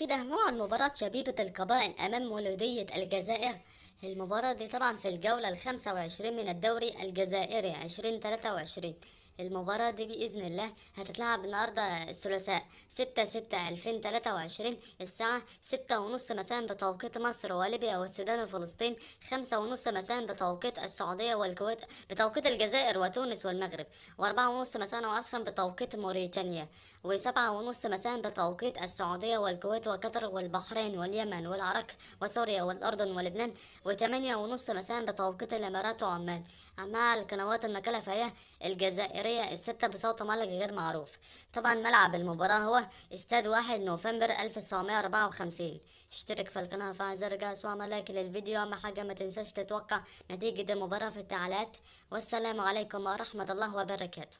كده موعد مباراة شبيبة القبائل أمام مولودية الجزائر. المباراة دي طبعا في الجولة ال25 من الدوري الجزائري 2023. المباراة دي بإذن الله هتتلعب النهاردة الثلاثاء 6/6/2023 الساعة 6:30 مساء بتوقيت مصر وليبيا والسودان وفلسطين، 5:30 مساء بتوقيت السعودية والكويت بتوقيت الجزائر وتونس والمغرب، و4:30 مساء عصرا بتوقيت موريتانيا، و7:30 مساء بتوقيت السعودية والكويت وقطر والبحرين واليمن والعراق وسوريا والأردن ولبنان، و8:30 مساء بتوقيت الإمارات وعمان. أما القنوات الناقلة فهي الجزائرية الستة بصوت ملك غير معروف. طبعا ملعب المباراة هو استاد 1 نوفمبر 1954. اشترك في القناة وفعل زر الجرس واعمل لايك للفيديو. أهم حاجة ما تنساش تتوقع نتيجة المباراة في التعليقات. والسلام عليكم ورحمة الله وبركاته.